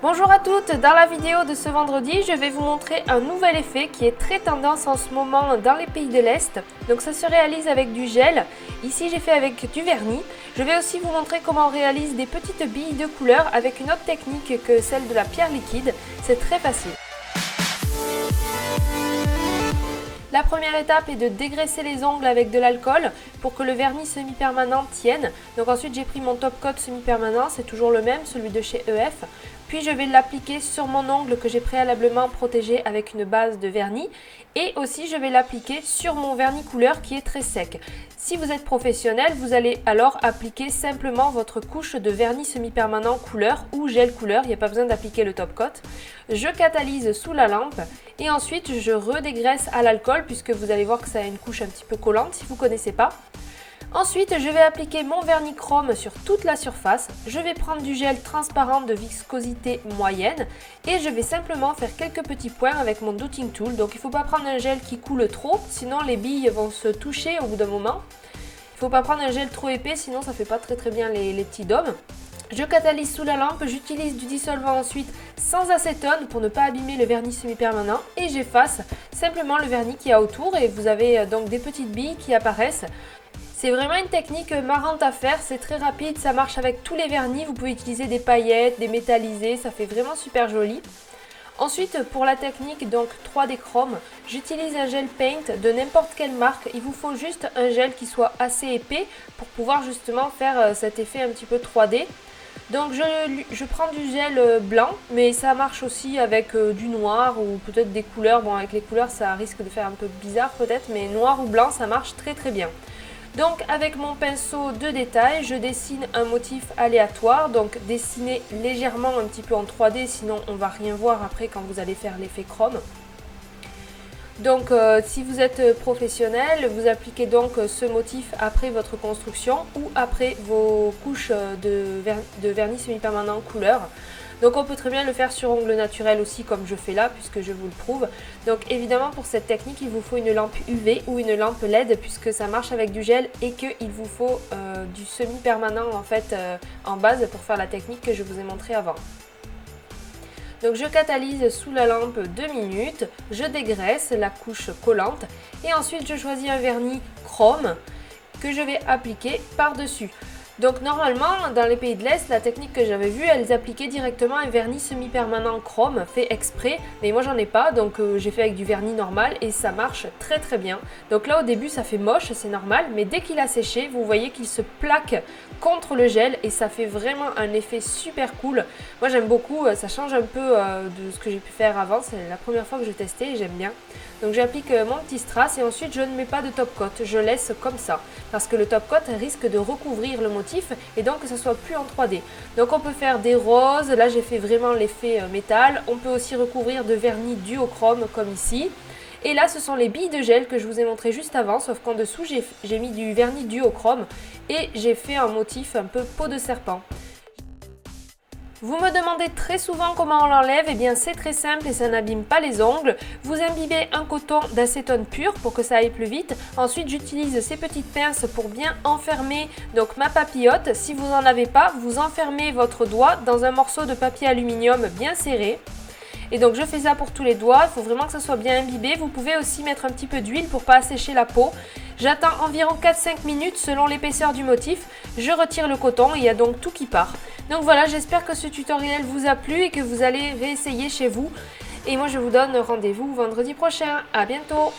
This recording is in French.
Bonjour à toutes, dans la vidéo de ce vendredi, je vais vous montrer un nouvel effet qui est très tendance en ce moment dans les pays de l'Est. Donc ça se réalise avec du gel, ici j'ai fait avec du vernis. Je vais aussi vous montrer comment on réalise des petites billes de couleur avec une autre technique que celle de la pierre liquide. C'est très facile. La première étape est de dégraisser les ongles avec de l'alcool pour que le vernis semi-permanent tienne. Donc ensuite j'ai pris mon top coat semi-permanent, c'est toujours le même, celui de chez EF. Puis je vais l'appliquer sur mon ongle que j'ai préalablement protégé avec une base de vernis. Et aussi je vais l'appliquer sur mon vernis couleur qui est très sec. Si vous êtes professionnel, vous allez alors appliquer simplement votre couche de vernis semi-permanent couleur ou gel couleur, il n'y a pas besoin d'appliquer le top coat. Je catalyse sous la lampe et ensuite je redégraisse à l'alcool puisque vous allez voir que ça a une couche un petit peu collante si vous ne connaissez pas. Ensuite, je vais appliquer mon vernis chrome sur toute la surface. Je vais prendre du gel transparent de viscosité moyenne et je vais simplement faire quelques petits points avec mon dotting tool. Donc il ne faut pas prendre un gel qui coule trop, sinon les billes vont se toucher au bout d'un moment. Il ne faut pas prendre un gel trop épais, sinon ça ne fait pas très bien les petits dômes. Je catalyse sous la lampe, j'utilise du dissolvant ensuite sans acétone pour ne pas abîmer le vernis semi-permanent et j'efface simplement le vernis qu'il y a autour et vous avez donc des petites billes qui apparaissent. C'est vraiment une technique marrante à faire, c'est très rapide, ça marche avec tous les vernis, vous pouvez utiliser des paillettes, des métallisés, ça fait vraiment super joli. Ensuite, pour la technique donc 3D Chrome, j'utilise un gel paint de n'importe quelle marque. Il vous faut juste un gel qui soit assez épais pour pouvoir justement faire cet effet un petit peu 3D. Donc je prends du gel blanc, mais ça marche aussi avec du noir ou peut-être des couleurs. Bon, avec les couleurs ça risque de faire un peu bizarre peut-être, mais noir ou blanc ça marche très bien. Donc avec mon pinceau de détail, je dessine un motif aléatoire, donc dessiner légèrement un petit peu en 3D, sinon on va rien voir après quand vous allez faire l'effet chrome. Donc si vous êtes professionnel, vous appliquez donc ce motif après votre construction ou après vos couches de vernis semi-permanent couleur. Donc on peut très bien le faire sur ongle naturel aussi comme je fais là puisque je vous le prouve. Donc évidemment pour cette technique il vous faut une lampe UV ou une lampe LED puisque ça marche avec du gel et qu'il vous faut du semi-permanent en fait en base pour faire la technique que je vous ai montré avant. Donc je catalyse sous la lampe 2 minutes, je dégraisse la couche collante et ensuite je choisis un vernis chrome que je vais appliquer par-dessus. Donc normalement, dans les pays de l'Est, la technique que j'avais vue, elles appliquaient directement un vernis semi-permanent chrome, fait exprès, mais moi j'en ai pas, donc j'ai fait avec du vernis normal et ça marche très bien. Donc là au début ça fait moche, c'est normal, mais dès qu'il a séché, vous voyez qu'il se plaque contre le gel et ça fait vraiment un effet super cool. Moi j'aime beaucoup, ça change un peu de ce que j'ai pu faire avant, c'est la première fois que j'ai testé et j'aime bien. Donc j'applique mon petit strass et ensuite je ne mets pas de top coat, je laisse comme ça, parce que le top coat risque de recouvrir le motif et donc que ça soit plus en 3D. Donc on peut faire des roses, là j'ai fait vraiment l'effet métal, on peut aussi recouvrir de vernis duochrome comme ici. Et là ce sont les billes de gel que je vous ai montré juste avant, sauf qu'en dessous j'ai mis du vernis duochrome et j'ai fait un motif un peu peau de serpent. Vous me demandez très souvent comment on l'enlève, et bien c'est très simple et ça n'abîme pas les ongles. Vous imbibez un coton d'acétone pur pour que ça aille plus vite. Ensuite j'utilise ces petites pinces pour bien enfermer donc ma papillote. Si vous n'en avez pas, vous enfermez votre doigt dans un morceau de papier aluminium bien serré. Et donc je fais ça pour tous les doigts, il faut vraiment que ça soit bien imbibé. Vous pouvez aussi mettre un petit peu d'huile pour pas assécher la peau. J'attends environ 4-5 minutes selon l'épaisseur du motif. Je retire le coton et il y a donc tout qui part. Donc voilà, j'espère que ce tutoriel vous a plu et que vous allez réessayer chez vous. Et moi je vous donne rendez-vous vendredi prochain. À bientôt!